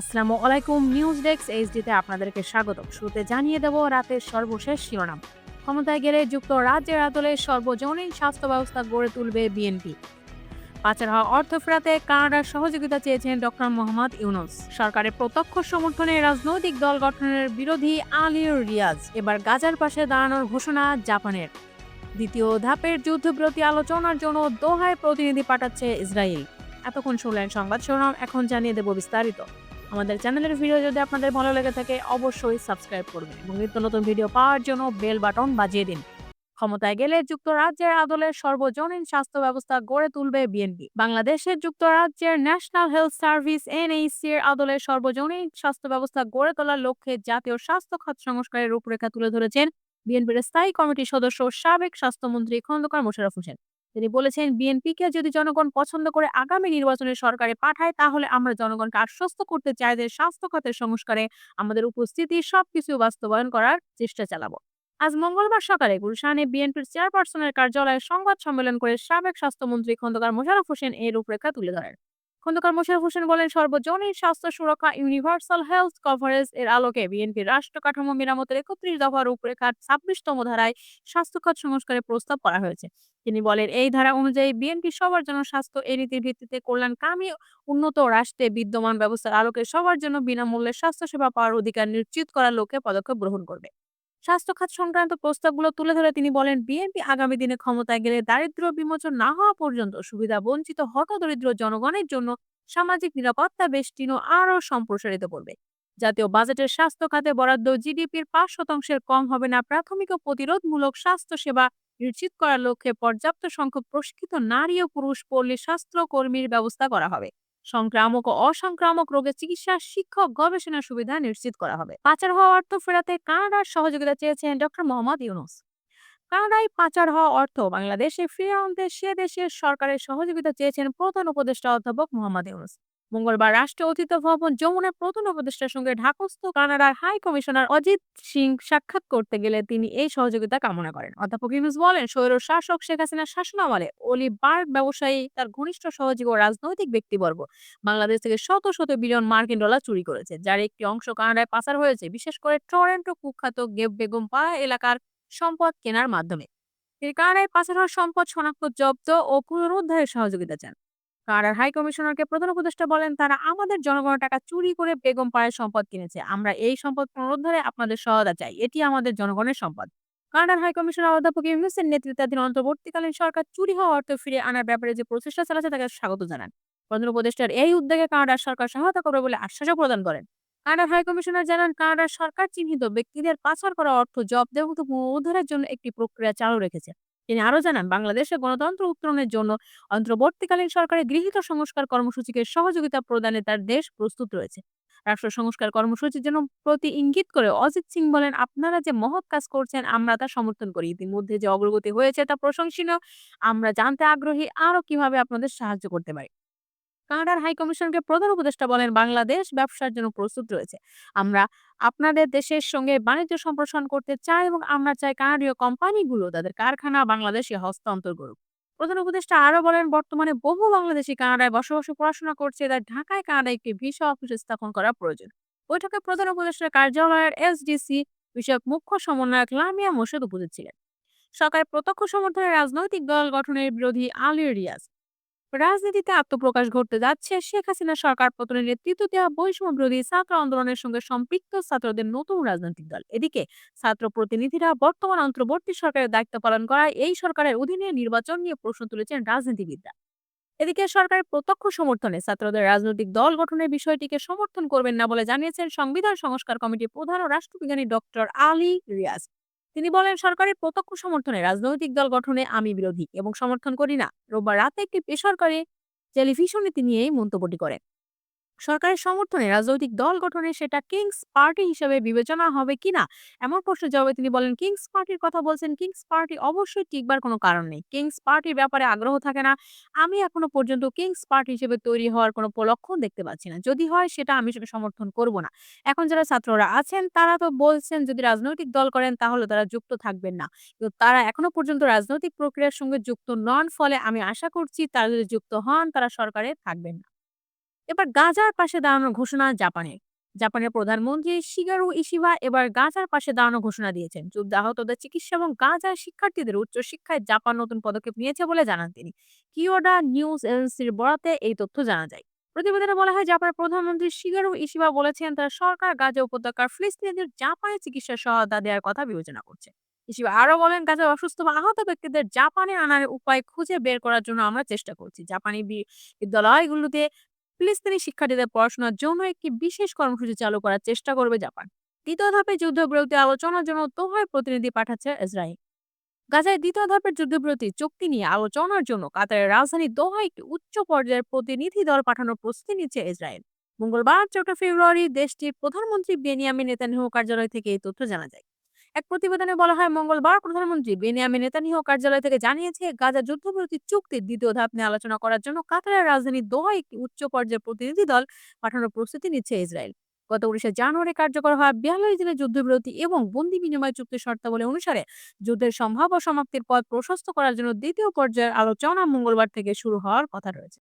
আসসালামু আলাইকুম। News desk এইচডিতে আপনাদেরকে স্বাগতম। শুরুতে জানিয়ে দেব রাতের সর্বশেষ শিরোনাম। ক্ষমতায় গেলে যুক্তরাজ্যের আদলে সর্বজনীন স্বাস্থ্য ব্যবস্থা গড়ে তুলবে বিএনপি। পাচার হওয়া অর্থ ফেরাতে কানাডার সহযোগিতা চেয়েছেন ডক্টর মোহাম্মদ ইউনূস। সরকারের প্রত্যক্ষ সমর্থনে রাজনৈতিক দল গঠনের বিরোধী আলী রিয়াজ। এবার গাজার পাশে দাঁড়ানোর ঘোষণা জাপানের। দ্বিতীয় ধাপের যুদ্ধবিরতি আলোচনার জন্য দোহায় প্রতিনিধি পাঠাচ্ছে ইসরায়েল। এতক্ষণ শুনলেন সংবাদ শিরোনাম, এখন জানিয়ে দেব বিস্তারিত। আমাদের চ্যানেলের ভিডিও যদি আপনাদের ভালো লেগে থাকে অবশ্যই সাবস্ক্রাইব করবেন এবং নিত্য নতুন ভিডিও পাওয়ার জন্য বেল বাটন বাজিয়ে দিন। ক্ষমতায় গেলে যুক্তরাজ্যের আদলে সর্বজনীন স্বাস্থ্য ব্যবস্থা গড়ে তুলবে বিএনপি। বাংলাদেশের যুক্তরাজ্যের ন্যাশনাল হেলথ সার্ভিস এনএইচসি এর আদলে সর্বজনীন স্বাস্থ্য ব্যবস্থা গড়ে তোলার লক্ষ্যে জাতীয় স্বাস্থ্য খাত সংস্কারের রূপরেখা তুলে ধরেছেন বিএনপির স্থায়ী কমিটির সদস্য সাবেক স্বাস্থ্যমন্ত্রী খন্দকার মোশাররফ হোসেন। তিনি বলেছেন, বিএনপিকে যদি জনগণ পছন্দ করে আগামী নির্বাচনে সরকারে পাঠায়, তাহলে আমরা জনগণকে আশ্বস্ত করতে চাই যে স্বাস্থ্য খাতের সংস্কারে আমাদের উপস্থিতি সবকিছু বাস্তবায়ন করার চেষ্টা চালাবো। আজ মঙ্গলবার সকালে গুলশানে বিএনপির চেয়ারপারসনের কার্যালয়ে সংবাদ সম্মেলন করে সাবেক স্বাস্থ্যমন্ত্রী খন্দকার মোশাররফ হোসেন এই রূপরেখা তুলে ধরেন। খন্দকার মোশাররফ হোসেন বলেন, সর্বজনীন স্বাস্থ্য সুরক্ষা ইউনিভার্সাল হেলথ কভারেজ এর আলোকে বিএনপির রাষ্ট্র কাঠামো মেরামতের ৩১ দফা রূপরেখার ২৬তম ধারায় স্বাস্থ্য খাত সংস্কারের প্রস্তাব করা হয়েছে। তিনি বলেন, এই ধারা অনুযায়ী বিএনপি সবার জন্য স্বাস্থ্য এই নীতির ভিত্তিতে কল্যাণকামী উন্নত রাষ্ট্রে বিদ্যমান ব্যবস্থার আলোকে সবার জন্য বিনামূল্যে স্বাস্থ্যসেবা পাওয়ার অধিকার নিশ্চিত করার লক্ষ্যে পদক্ষেপ গ্রহণ করবে। স্বাস্থ্য খাত সংক্রান্ত প্রস্তাবগুলো তুলে ধরে তিনি বলেন, বিএনপি আগামী দিনে ক্ষমতায় গেলে দারিদ্র্য বিমোচন না হওয়া পর্যন্ত সুবিধা বঞ্চিত হতদরিদ্র জনগণের জন্য সামাজিক নিরাপত্তা বেষ্টনী আরও সম্প্রসারিত করবে। জাতীয় বাজেটের স্বাস্থ্য খাতে বরাদ্দ জিডিপির ৫% কম হবে না। প্রাথমিক ও প্রতিরোধমূলক স্বাস্থ্য সেবা নিশ্চিত করার লক্ষ্যে পর্যাপ্ত সংখ্যক প্রশিক্ষিত নারী ও পুরুষ পল্লী স্বাস্থ্য কর্মীর ব্যবস্থা করা হবে। সংক্রামক ও অসংক্রামক রোগের চিকিৎসা, শিক্ষক, গবেষণার সুবিধা নিশ্চিত করা হবে। পাচার হওয়া অর্থ ফেরাতে কানাডার সহযোগিতা চেয়েছেন ডক্টর মোহাম্মদ ইউনূস। কানাডায় পাচার হওয়া অর্থ বাংলাদেশে ফিরিয়ে আনতে সে দেশের সরকারের সহযোগিতা চেয়েছেন প্রধান উপদেষ্টা অধ্যাপক মোহাম্মদ ইউনূস। মঙ্গলবার রাষ্ট্রীয় অতিথি ভবন যমুনার প্রধান উপদেষ্টার সঙ্গে ঢাকাস্থ কানাডার হাই কমিশনার অজিত সিং সাক্ষাৎ করতে গেলে তিনি এই সহযোগিতা কামনা করেন। অধ্যাপক ইউনূস বলেন, স্বৈর শাসক শেখ হাসিনার শাসনামলে অলিবার্ড ব্যবসায়ী, তার ঘনিষ্ঠ সহযোগী ও রাজনৈতিক ব্যক্তিবর্গ বাংলাদেশ থেকে শত শত বিলিয়ন মার্কিন ডলার চুরি করেছে, যার একটি অংশ কানাডায় পাচার হয়েছে, বিশেষ করে টরন্টো কুখ্যাত বেগম পাড়া এলাকার সম্পদ কেনার মাধ্যমে। তিনি কানাডায় পাচার হওয়া সম্পদ শনাক্ত, জব্দ ও পুনরুদ্ধারের সহযোগিতা চান। কানাডার হাই কমিশনারকে প্রধান উপদেষ্টা বলেন, তারা আমাদের জনগণের টাকা চুরি করে বেগম পাড়ায় সম্পদ কিনেছে। আমরা এই সম্পদ পুনরুদ্ধারে আপনাদের সহায়তা চাই। এটি আমাদের জনগণের সম্পদ। কানাডার হাই কমিশনার অধ্যাপক ইউনূসের নেতৃত্বাধীন অন্তর্বর্তীকালীন সরকার চুরি হওয়া অর্থ ফিরিয়ে আনার ব্যাপারে যে প্রচেষ্টা চালাচ্ছে তাকে স্বাগত জানান। প্রধান উপদেষ্টার এই উদ্যোগে কানাডার সরকার সহায়তা করবে বলে আশ্বাসও প্রদান করেন। কানাডার হাই কমিশনার জানান, কানাডার সরকার চিহ্নিত ব্যক্তিদের পাচার করা অর্থ জব্দ এবং পুনরুদ্ধারের জন্য একটি প্রক্রিয়া চালু রেখেছে। তিনি আরও জানান, বাংলাদেশে গণতন্ত্র উত্তরণের জন্য অন্তর্বর্তীকালীন সরকারের গৃহীত সংস্কার কর্মসূচিকে সহযোগিতা প্রদানে তার দেশ প্রস্তুত রয়েছে। রাষ্ট্র সংস্কার কর্মসূচির জন্য প্রতি ইঙ্গিত করে অজিত সিং বলেন, আপনারা যে মহৎ কাজ করছেন আমরা তা সমর্থন করি। ইতিমধ্যে যে অগ্রগতি হয়েছে তা প্রশংসনীয়। আমরা জানতে আগ্রহী আরও কিভাবে আপনাদের সাহায্য করতে পারি। কানাডার হাই কমিশনকে প্রধান উপদেষ্টা বলেন, বাংলাদেশ ব্যবসার জন্য প্রস্তুত রয়েছে। আমরা আপনাদের দেশের সঙ্গে বাণিজ্য সম্প্রসারণ করতে চাই এবং আমরা চাই কানাডীয় কোম্পানিগুলো তাদের কারখানা বাংলাদেশে হস্তান্তর করুক। প্রধান উপদেষ্টা আরও বলেন, বর্তমানে বহু বাংলাদেশি কানাডায় বসবাস ও পড়াশোনা করছে, তাই ঢাকায় কানাডায় একটি ভিসা অফিস স্থাপন করা প্রয়োজন। বৈঠকে প্রধান উপদেষ্টার কার্যালয়ের এসডিসি বিষয়ক মুখ্য সমন্বয়ক লামিয়া মোর্শেদ উপস্থিত ছিলেন। সরকারের প্রত্যক্ষ সমর্থনে রাজনৈতিক দল গঠনের বিরোধী আলী রিয়াজ। রাজনীতিতে আত্মপ্রকাশ ঘটতে যাচ্ছে শেখ হাসিনা সরকার পতনের নেতৃত্ব দেওয়া বৈষম্য বিরোধী ছাত্র আন্দোলনের সঙ্গে সম্পৃক্ত ছাত্রদের নতুন রাজনৈতিক দল। এদিকে ছাত্র প্রতিনিধিরা বর্তমান অন্তর্বর্তী সরকারের দায়িত্ব পালন করায় এই সরকারের অধীনে নির্বাচন নিয়ে প্রশ্ন তুলেছেন রাজনীতিবিদরা। এদিকে সরকারের প্রত্যক্ষ সমর্থনে ছাত্রদের রাজনৈতিক দল গঠনের বিষয়টিকে সমর্থন করবেন না বলে জানিয়েছেন সংবিধান সংস্কার কমিটির প্রধান ও রাষ্ট্রবিজ্ঞানী ডক্টর আলী রিয়াজ। তিনি বলেন, সরকারের প্রত্যক্ষ সমর্থনে রাজনৈতিক দল গঠনে আমি বিরোধী এবং সমর্থন করি না। রোববার রাতে একটি বেসরকারি টেলিভিশনে তিনি এই মন্তব্যটি করেন। সরকারের সমর্থনে রাজনৈতিক দল গঠনে সেটা কিংস পার্টি হিসেবে বিবেচনা হবে কিনা এমন প্রশ্নের জবাবে তিনি বলেন, কিংস পার্টির কথা বলছেন, কিংস পার্টি অবশ্যই টিকবার কোনো কারণ নেই। কিংস পার্টির ব্যাপারে আগ্রহ থাকে না। আমি এখনো পর্যন্ত কিংস পার্টি হিসেবে তৈরি হওয়ার কোনো লক্ষণ দেখতে পাচ্ছি না। যদি হয় সেটা আমি সেটা সমর্থন করব না। এখন যারা ছাত্ররা আছেন তারা তো বলছেন যদি রাজনৈতিক দল করেন তাহলে তারা যুক্ত থাকবেন না, কিন্তু তারা এখনো পর্যন্ত রাজনৈতিক প্রক্রিয়ার সঙ্গে যুক্ত নন, ফলে আমি আশা করছি তারা যদি যুক্ত হন তারা সরকারে থাকবেন না। এবার গাজার পাশে দাঁড়ানোর ঘোষণা জাপানের। জাপানের প্রধানমন্ত্রী শিগেরু ইশিবা এবার গাজার পাশে দাঁড়ানোর ঘোষণা দিয়েছেন। যুদ্ধ আহতদের চিকিৎসা এবং গাজার শিক্ষার্থীদের উচ্চশিক্ষায় জাপান নতুন পদক্ষেপ নিয়েছে বলে জানান তিনি। কিয়োডা নিউজ এজেন্সির বরাতে এই তথ্য জানা যায়। প্রতিবেদনে বলা হয়, জাপানের প্রধানমন্ত্রী শিগেরু ইশিবা বলেছেন তার সরকার গাজা উপত্যকার ফিলিস্তিনিদের জাপানে চিকিৎসা সহায়তা দেওয়ার কথা বিবেচনা করছে। ইশিবা আরো বলেন, গাজার অসুস্থ বা আহত ব্যক্তিদের জাপানে আনার উপায় খুঁজে বের করার জন্য আমরা চেষ্টা করছি। জাপানি বিদ্যালয়গুলোতে ফিলিস্তিনি শিক্ষার্থীদের পড়াশোনার জন্য একটি বিশেষ কর্মসূচি চালু করার চেষ্টা করবে জাপান। দ্বিতীয় ধাপে যুদ্ধবিরতি আলোচনার জন্য দোহায় প্রতিনিধি পাঠাচ্ছে ইসরায়েল। গাজায় দ্বিতীয় ধাপের যুদ্ধবিরতি চুক্তি নিয়ে আলোচনার জন্য কাতারের রাজধানী দোহায় একটি উচ্চ পর্যায়ের প্রতিনিধি দল পাঠানোর প্রস্তুতি নিচ্ছে ইসরায়েল। মঙ্গলবার 4 ফেব্রুয়ারি দেশটির প্রধানমন্ত্রী বেনিয়ামিন নেতানিয়াহু কার্যালয় থেকে এই তথ্য জানা যায়। এক প্রতিবেদনে বলা হয়, মঙ্গলবার প্রধানমন্ত্রী বেনিয়ামিন নেতানিয়াহু কার্যালয় থেকে জানিয়েছে গাজা যুদ্ধবিরতি চুক্তির দ্বিতীয় ধাপ নিয়ে আলোচনা করার জন্য কাতারের রাজধানী দোহায় একটি উচ্চ পর্যায়ের প্রতিনিধি দল পাঠানোর প্রস্তুতি নিচ্ছে ইসরায়েল। গত 19 জানুয়ারি কার্যকর হওয়া 42 দিনের যুদ্ধবিরতি এবং বন্দি বিনিময় চুক্তির শর্তাবলী অনুসারে যুদ্ধের সম্ভাব্য সমাপ্তির পথ প্রশস্ত করার জন্য দ্বিতীয় পর্যায়ের আলোচনা মঙ্গলবার থেকে শুরু হওয়ার কথা রয়েছে।